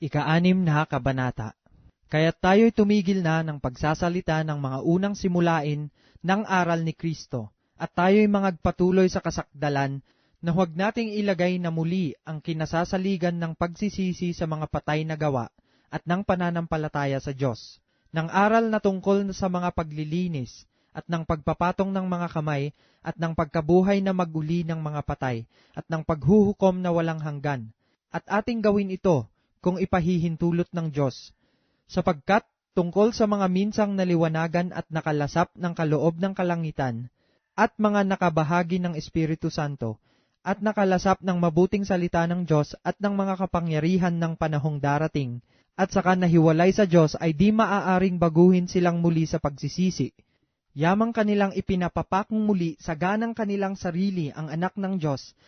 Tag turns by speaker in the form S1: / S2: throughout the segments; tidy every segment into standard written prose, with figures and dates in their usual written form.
S1: Ika-6 na kabanata. Kaya't tayo'y tumigil na ng pagsasalita ng mga unang simulain ng aral ni Kristo, at tayo'y mangagpatuloy sa kasakdalan na huwag nating ilagay na muli ang kinasasaligan ng pagsisisi sa mga patay na gawa at ng pananampalataya sa Diyos, ng aral na tungkol sa mga paglilinis at ng pagpapatong ng mga kamay at ng pagkabuhay na maguli ng mga patay at ng paghuhukom na walang hanggan. At ating gawin ito kung ipahihintulot ng Diyos, sapagkat tungkol sa mga minsang naliwanagan at nakalasap ng kaloob ng kalangitan, at mga nakabahagi ng Espiritu Santo, at nakalasap ng mabuting salita ng Diyos at ng mga kapangyarihan ng panahong darating, at saka nahiwalay sa Diyos ay di maaaring baguhin silang muli sa pagsisisi. Yamang kanilang ipinapapakong muli sa ganang kanilang sarili ang anak ng Diyos,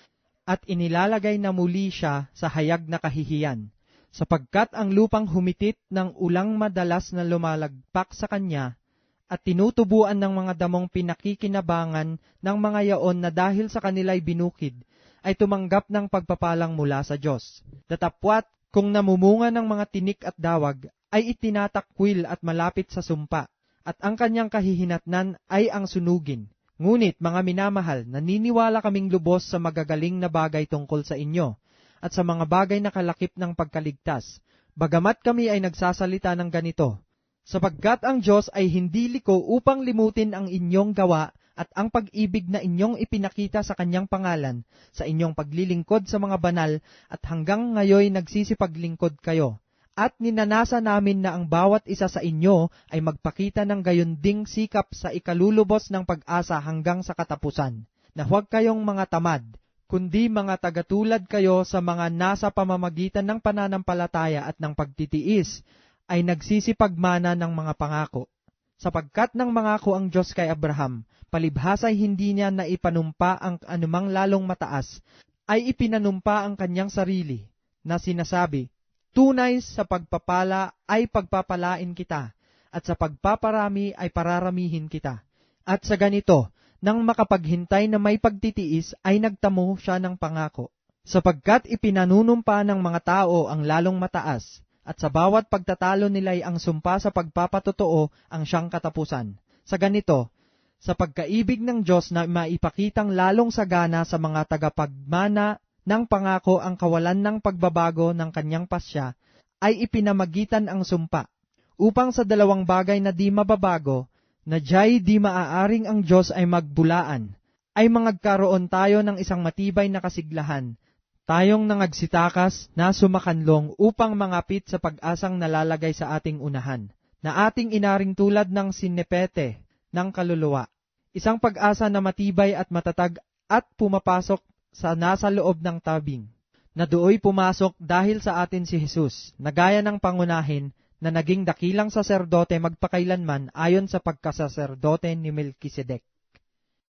S1: at inilalagay na muli siya sa hayag na kahihiyan, sapagkat ang lupang humitit ng ulang madalas na lumalagpak sa kanya, at tinutubuan ng mga damong pinakikinabangan ng mga yaon na dahil sa kanila'y binukid, ay tumanggap ng pagpapalang mula sa Diyos. Datapwat, kung namumunga ng mga tinik at dawag, ay itinatakwil at malapit sa sumpa, at ang kanyang kahihinatnan ay ang sunugin. Ngunit, mga minamahal, naniniwala kaming lubos sa magagaling na bagay tungkol sa inyo, at sa mga bagay na kalakip ng pagkaligtas, bagamat kami ay nagsasalita ng ganito, sapagkat ang Diyos ay hindi liko upang limutin ang inyong gawa at ang pag-ibig na inyong ipinakita sa kanyang pangalan, sa inyong paglilingkod sa mga banal, at hanggang ngayoy nagsisipaglingkod kayo. At ninanasa namin na ang bawat isa sa inyo ay magpakita ng gayunding sikap sa ikalulubos ng pag-asa hanggang sa katapusan, na huwag kayong mga tamad, kundi mga tagatulad kayo sa mga nasa pamamagitan ng pananampalataya at ng pagtitiis, ay nagsisipagmana ng mga pangako. Sapagkat nang mangako ang Diyos kay Abraham, palibhasa'y hindi niya naipanumpa ang anumang lalong mataas, ay ipinanumpa ang kanyang sarili, na sinasabi, tunay sa pagpapala ay pagpapalain kita, at sa pagpaparami ay pararamihin kita. At sa ganito, nang makapaghintay na may pagtitiis, ay nagtamo siya ng pangako, sapagkat ipinanunumpa ng mga tao ang lalong mataas, at sa bawat pagtatalo nila'y ang sumpa sa pagpapatotoo ang siyang katapusan. Sa ganito, sa pagkaibig ng Diyos na maipakitang lalong sagana sa mga tagapagmana ng pangako ang kawalan ng pagbabago ng kanyang pasya, ay ipinamagitan ang sumpa, upang sa dalawang bagay na di mababago, na diya'y di maaaring ang Diyos ay magbulaan, ay mangagkaroon tayo ng isang matibay na kasiglahan, tayong nangagsitakas na sumakanlong upang mangapit sa pag-asang nalalagay sa ating unahan, na ating inaring tulad ng sinepete ng kaluluwa, isang pag-asa na matibay at matatag at pumapasok sa nasa loob ng tabing, na dooy pumasok dahil sa atin si Jesus, na gaya ng pangunahin na naging dakilang saserdote magpakailanman ayon sa pagkasaserdote ni Melkisedek.